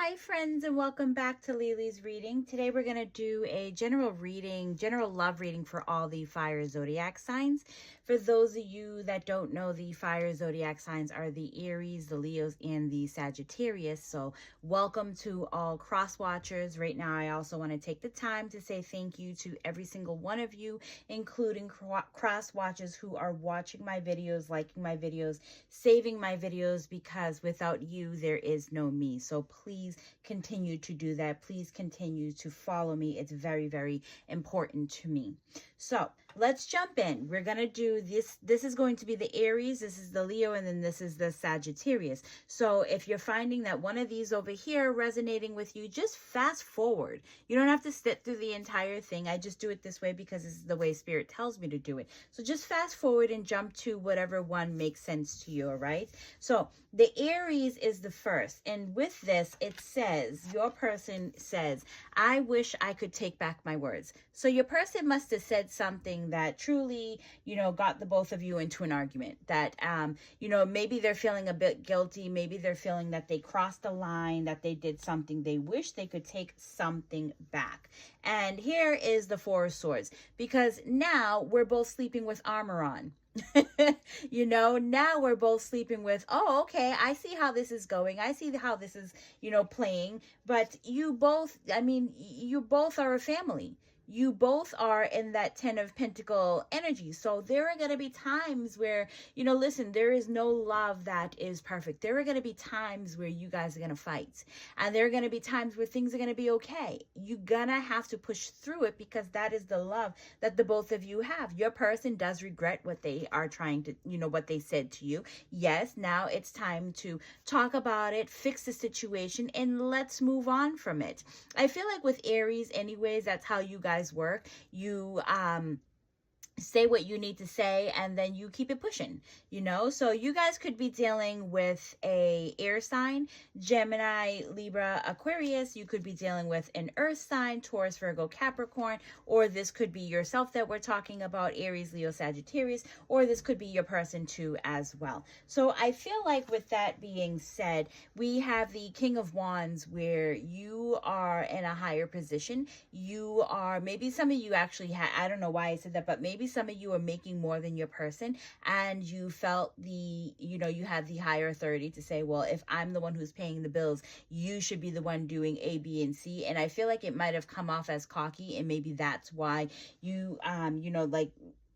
Hi friends, and welcome back to Lily's reading. Today we're going to do a general reading, general love reading for all the fire zodiac signs. For those of you that don't know, the fire zodiac signs are the Aries, the Leos, and the Sagittarius. So welcome to all cross watchers. Right now I also want to take the time to say thank you to every single one of you, including cross watchers who are watching my videos, liking my videos, saving my videos, because without you there is no me. So please continue to do that. Please continue to follow me. It's very, very important to me. So let's jump in. We're going to do this. This is going to be the Aries. This is the Leo. And then this is the Sagittarius. So if you're finding that one of these over here resonating with you, just fast forward. You don't have to sit through the entire thing. I just do it this way because this is the way Spirit tells me to do it. So just fast forward and jump to whatever one makes sense to you. All right. So the Aries is the first. And with this, it says, your person says, I wish I could take back my words. So your person must have said something that truly, got the both of you into an argument. That, maybe they're feeling a bit guilty. Maybe they're feeling that they crossed a line, that they did something. They wish they could take something back. And here is the Four of Swords, because now we're both sleeping with armor on. Now we're both sleeping with, oh, okay, I see how this is going. I see how this is, playing. But you both are a family. You both are in that 10 of Pentacle energy. So there are going to be times where, listen, there is no love that is perfect. There are going to be times where you guys are going to fight. And there are going to be times where things are going to be okay. You're going to have to push through it, because that is the love that the both of you have. Your person does regret what they are trying to, what they said to you. Yes, now it's time to talk about it, fix the situation, and let's move on from it. I feel like with Aries, anyways, that's how you guys work. You say what you need to say, and then you keep it pushing, so you guys could be dealing with a air sign, Gemini, Libra, Aquarius. You could be dealing with an earth sign, Taurus, Virgo, Capricorn, or this could be yourself that we're talking about, Aries, Leo, Sagittarius, or this could be your person too as well. So I feel like, with that being said, we have the King of Wands, where you are in a higher position. You are, maybe some of you actually I don't know why I said that, but maybe some of you are making more than your person, and you felt you had the higher authority to say, well, if I'm the one who's paying the bills, you should be the one doing A, B, and C. And I feel like it might have come off as cocky, and maybe that's why you,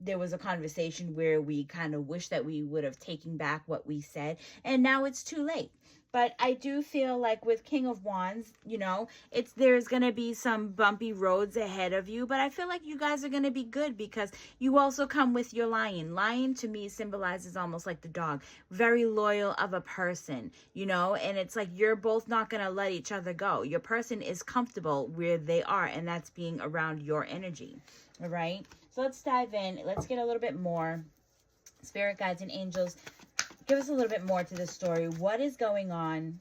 there was a conversation where we kind of wish that we would have taken back what we said, and now it's too late. But I do feel like with King of Wands, there's going to be some bumpy roads ahead of you. But I feel like you guys are going to be good, because you also come with your lion. Lion to me symbolizes almost like the dog. Very loyal of a person, and it's like you're both not going to let each other go. Your person is comfortable where they are, and that's being around your energy. All right. So let's dive in. Let's get a little bit more. Spirit guides and angels, give us a little bit more to the story. What is going on?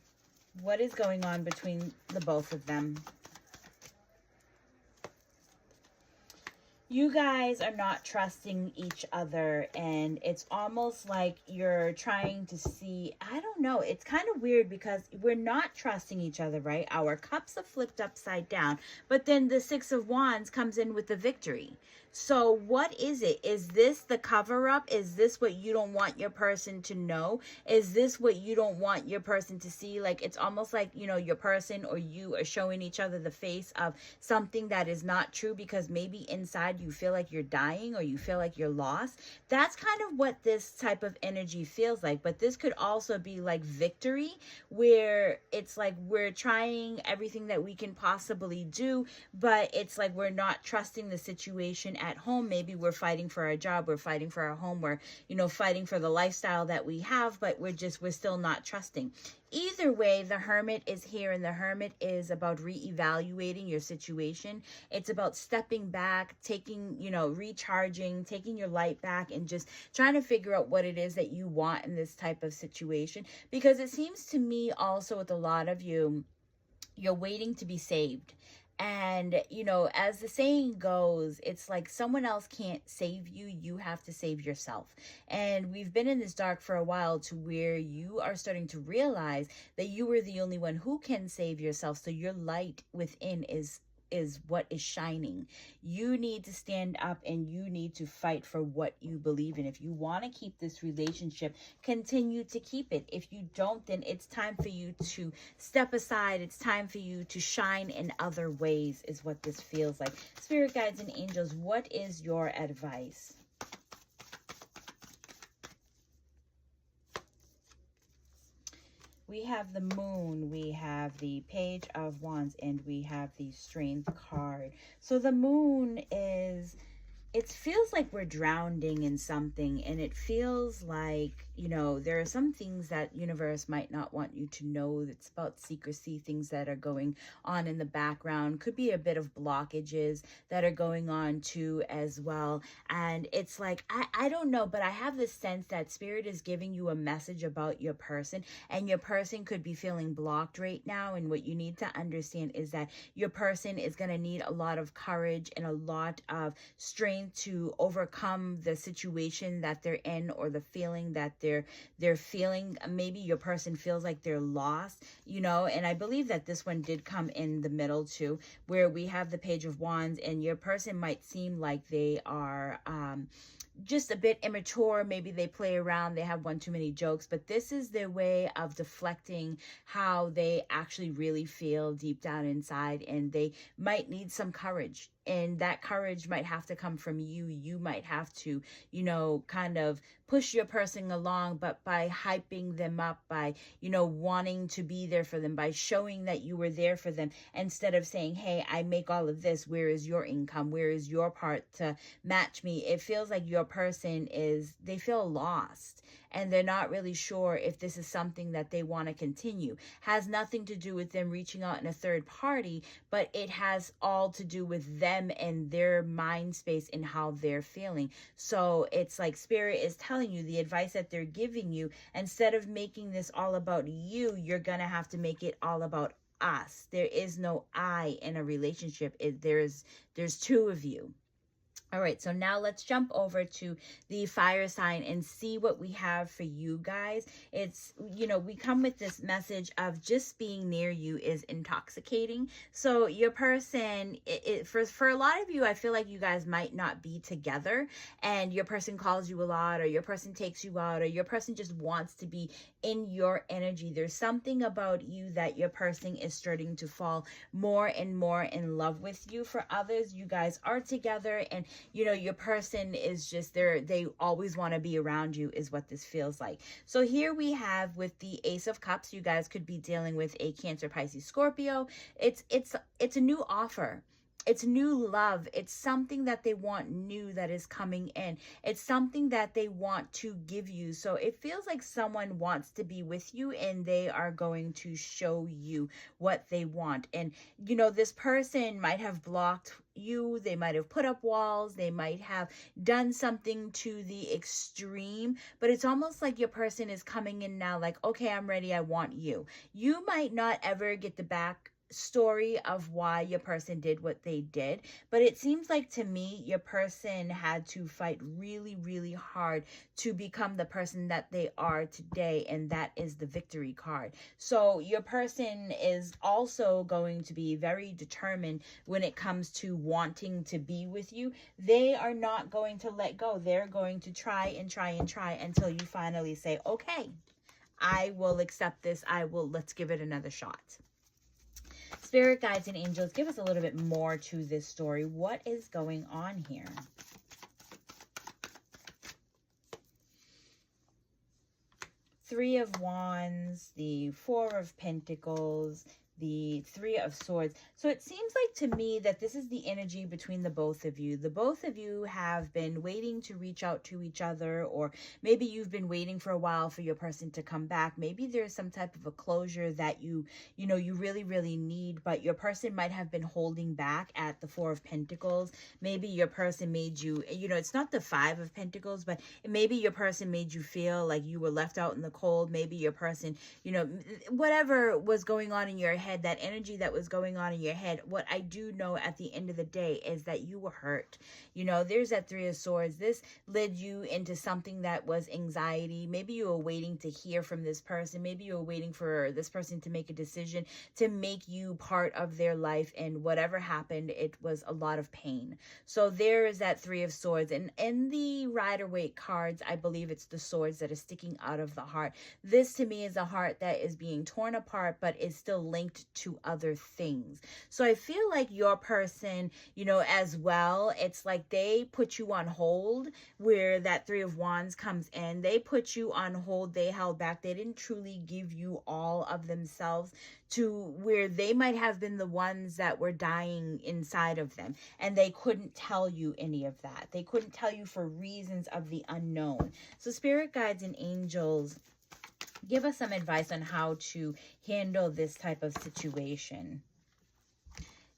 What is going on between the both of them? You guys are not trusting each other, and it's almost like you're trying to see, I don't know, it's kind of weird, because we're not trusting each other, right? Our cups are flipped upside down, but then the Six of Wands comes in with the victory. So what is it? Is this the cover up? Is this what you don't want your person to know? Is this what you don't want your person to see? Like, it's almost like, your person or you are showing each other the face of something that is not true, because maybe inside you feel like you're dying, or you feel like you're lost. That's kind of what this type of energy feels like. But this could also be like victory, where it's like we're trying everything that we can possibly do, but it's like we're not trusting the situation at home. Maybe we're fighting for our job, we're fighting for our home, we're fighting for the lifestyle that we have, but we're still not trusting. Either way, the Hermit is here, and the Hermit is about reevaluating your situation. It's about stepping back, taking, recharging, taking your light back, and just trying to figure out what it is that you want in this type of situation. Because it seems to me also, with a lot of you, you're waiting to be saved. And, you know, as the saying goes, it's like someone else can't save you. You have to save yourself. And we've been in this dark for a while to where you are starting to realize that you are the only one who can save yourself. So your light within is what is shining. You need to stand up and you need to fight for what you believe in. If you want to keep this relationship, continue to keep it. If you don't, then it's time for you to step aside. It's time for you to shine in other ways, is what this feels like. Spirit guides and angels, what is your advice? We have the moon, we have the page of wands, and we have the strength card. So the moon is, it feels like we're drowning in something, and it feels like, you know, there are some things that universe might not want you to know. It's about secrecy, things that are going on in the background. Could be a bit of blockages that are going on too as well. And it's like, I don't know, but I have this sense that spirit is giving you a message about your person, and your person could be feeling blocked right now. And what you need to understand is that your person is going to need a lot of courage and a lot of strength to overcome the situation that they're in, or the feeling that they're feeling. Maybe your person feels like they're lost, you know. And I believe that this one did come in the middle too, where we have the page of wands, and your person might seem like they are just a bit immature. Maybe they play around, they have one too many jokes, but this is their way of deflecting how they actually really feel deep down inside. And they might need some courage, and that courage might have to come from you. You might have to, you know, kind of push your person along, but by hyping them up, by, you know, wanting to be there for them, by showing that you were there for them, instead of saying, hey, I make all of this, where is your income, where is your part to match me? It feels like your person is, they feel lost, and they're not really sure if this is something that they want to continue. Has nothing to do with them reaching out in a third party, but it has all to do with them and their mind space and how they're feeling. So it's like spirit is telling you, the advice that they're giving you, instead of making this all about you, you're gonna have to make it all about us. There is no I in a relationship. There's two of you. All right, so now let's jump over to the fire sign and see what we have for you guys. It's, you know, we come with this message of just being near you is intoxicating. So your person, for a lot of you, I feel like you guys might not be together, and your person calls you a lot, or your person takes you out, or your person just wants to be in your energy. There's something about you that your person is starting to fall more and more in love with you. For others, you guys are together, and you know, your person is just there. They always want to be around you, is what this feels like. So here we have with the Ace of Cups, you guys could be dealing with a Cancer, Pisces, Scorpio. It's a new offer. It's new love. It's something that they want new that is coming in. It's something that they want to give you. So it feels like someone wants to be with you, and they are going to show you what they want. And, you know, this person might have blocked you. They might have put up walls. They might have done something to the extreme, but it's almost like your person is coming in now like, okay, I'm ready. I want you. You might not ever get the back story of why your person did what they did, but it seems like to me your person had to fight really, really hard to become the person that they are today, and that is the victory card. So your person is also going to be very determined when it comes to wanting to be with you. They are not going to let go. They're going to try and try and try until you finally say, okay, I will accept this. Let's give it another shot. Spirit guides and angels, give us a little bit more to this story. What is going on here? Three of Wands, the Four of Pentacles, the Three of Swords. So it seems like to me that this is the energy between the both of you. The both of you have been waiting to reach out to each other, or maybe you've been waiting for a while for your person to come back. Maybe there's some type of a closure that you really, really need, but your person might have been holding back at the Four of Pentacles. Maybe your person made you, it's not the Five of Pentacles, but maybe your person made you feel like you were left out in the cold. Maybe your person, whatever was going on in your head, that energy that was going on in your head, what I do know at the end of the day is that you were hurt. You know, there's that Three of Swords. This led you into something that was anxiety. Maybe you were waiting to hear from this person. Maybe you were waiting for this person to make a decision to make you part of their life. And whatever happened, it was a lot of pain. So there is that Three of Swords. And in the Rider-Waite cards, I believe it's the swords that are sticking out of the heart. This to me is a heart that is being torn apart, but is still linked to other things. So I feel like your person, you know, as well, it's like they put you on hold, where that Three of Wands comes in. They put you on hold. They held back. They didn't truly give you all of themselves, to where they might have been the ones that were dying inside of them, and they couldn't tell you any of that. They couldn't tell you for reasons of the unknown. So spirit guides and angels, give us some advice on how to handle this type of situation.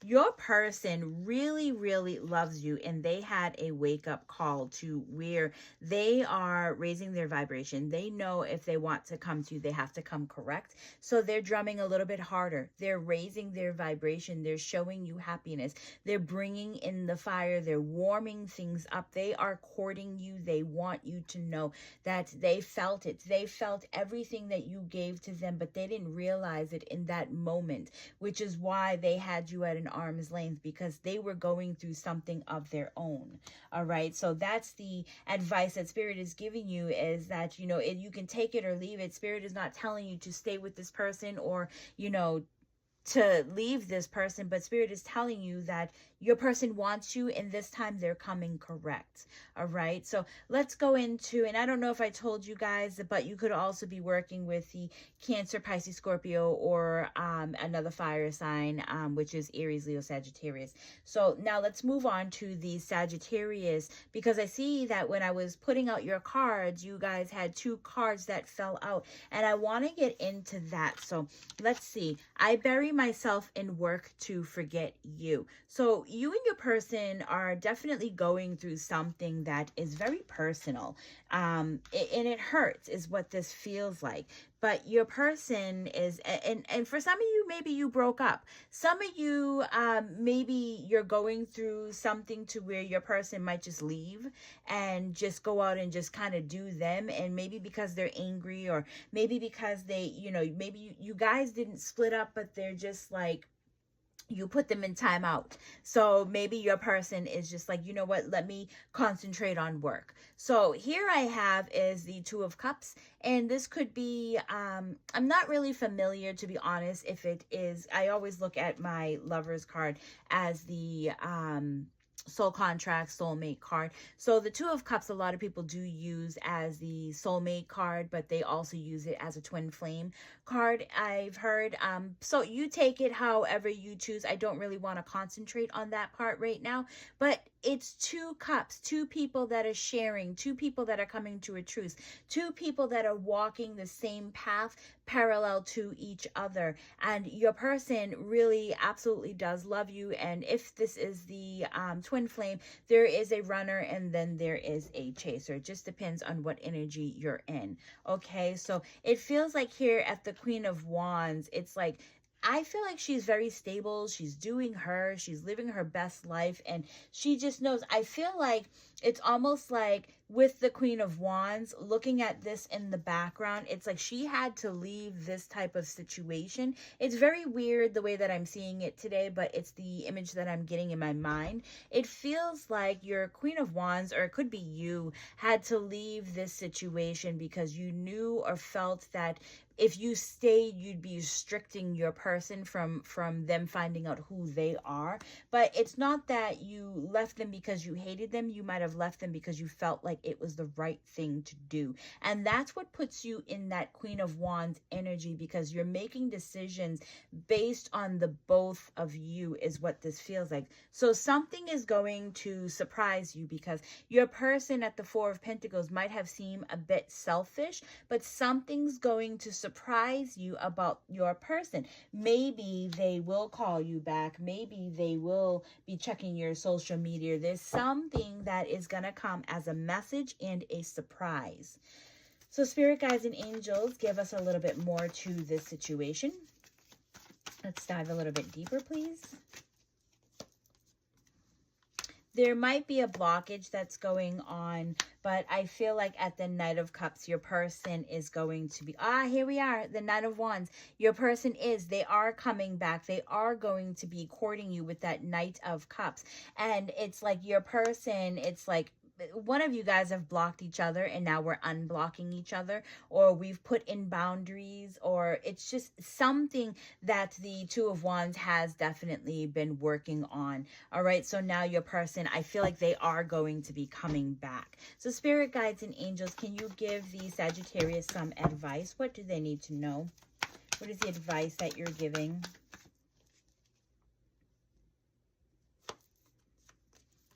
Your person really, really loves you, and they had a wake-up call to where they are raising their vibration. They know if they want to come to you, they have to come correct. So they're drumming a little bit harder. They're raising their vibration. They're showing you happiness. They're bringing in the fire. They're warming things up. They are courting you. They want you to know that they felt it. They felt everything that you gave to them, but they didn't realize it in that moment, which is why they had you at an arm's length, because they were going through something of their own. All right, so that's the advice that Spirit is giving you, is that, you know, you can take it or leave it. Spirit is not telling you to stay with this person or, you know, to leave this person, but Spirit is telling you that your person wants you, and this time they're coming correct. All right, so let's go into, and I don't know if I told you guys, but you could also be working with the Cancer, Pisces, Scorpio, or another fire sign, which is Aries, Leo, Sagittarius. So now let's move on to the Sagittarius, because I see that when I was putting out your cards, you guys had 2 cards that fell out, and I want to get into that. So let's see. I bury myself in work to forget you. So you and your person are definitely going through something that is very personal, and it hurts, is what this feels like. But your person is, and for some of you, maybe you broke up. Some of you, maybe you're going through something to where your person might just leave and just go out and just kind of do them. And maybe because they're angry, or maybe because they, you know, maybe you guys didn't split up, but they're just like, you put them in timeout. So maybe your person is just like, you know what, let me concentrate on work. So here I have is the Two of Cups, and this could be, I'm not really familiar, to be honest, if it is. I always look at my Lover's card as the soul contract, soulmate card. So the Two of Cups, a lot of people do use as the soulmate card, but they also use it as a twin flame card, I've heard. So you take it however you choose. I don't really want to concentrate on that part right now, but it's 2 cups, 2 people that are sharing, 2 people that are coming to a truce, 2 people that are walking the same path parallel to each other. And your person really absolutely does love you. And if this is the twin flame, there is a runner and then there is a chaser. It just depends on what energy you're in. Okay, so it feels like here at the Queen of Wands, it's like, I feel like she's very stable. She's doing her. She's living her best life. And she just knows. I feel like it's almost like with the Queen of Wands, looking at this in the background, it's like she had to leave this type of situation. It's very weird the way that I'm seeing it today, but it's the image that I'm getting in my mind. It feels like your Queen of Wands, or it could be you, had to leave this situation because you knew or felt that if you stayed, you'd be restricting your person from them finding out who they are. But it's not that you left them because you hated them. You might have left them because you felt like it was the right thing to do. And that's what puts you in that Queen of Wands energy, because you're making decisions based on the both of you, is what this feels like. So something is going to surprise you, because your person at the Four of Pentacles might have seemed a bit selfish, but something's going to surprise you about your person. Maybe they will call you back. Maybe they will be checking your social media. There's something that is going to come as a message and a surprise. So spirit guides and angels, give us a little bit more to this situation. Let's dive a little bit deeper, please. There might be a blockage that's going on, but I feel like at the Knight of Cups, your person is going to be, here we are, the Knight of Wands. Your person they are coming back. They are going to be courting you with that Knight of Cups. And it's like your person, it's like, one of you guys have blocked each other and now we're unblocking each other, or we've put in boundaries, or it's just something that the Two of Wands has definitely been working on. All right, so now your person, I feel like they are going to be coming back. So spirit guides and angels, can you give the Sagittarius some advice? What do they need to know? What is the advice that you're giving?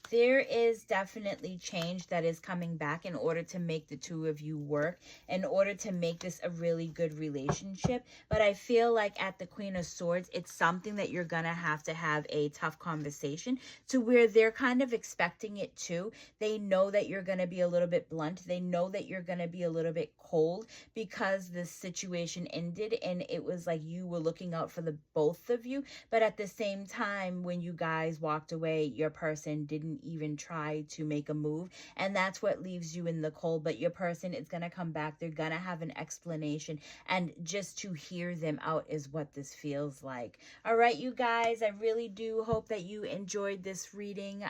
There is definitely change that is coming back in order to make the two of you work, in order to make this a really good relationship. But I feel like at the Queen of Swords, it's something that you're going to have a tough conversation to where they're kind of expecting it too. They know that you're going to be a little bit blunt. They know that you're going to be a little bit cold because the situation ended and it was like you were looking out for the both of you. But at the same time, when you guys walked away, your person didn't even try to make a move, and that's what leaves you in the cold. But your person is going to come back. They're going to have an explanation, and just to hear them out is what this feels like. All right, you guys, I really do hope that you enjoyed this reading.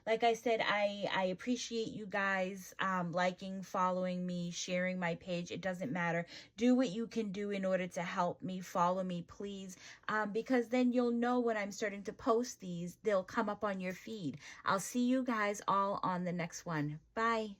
Like I said, I appreciate you guys liking, following me, sharing my page. It doesn't matter. Do what you can do in order to help me. Follow me, please, because then you'll know when I'm starting to post these. They'll come up on your feed. I'll see you guys all on the next one. Bye.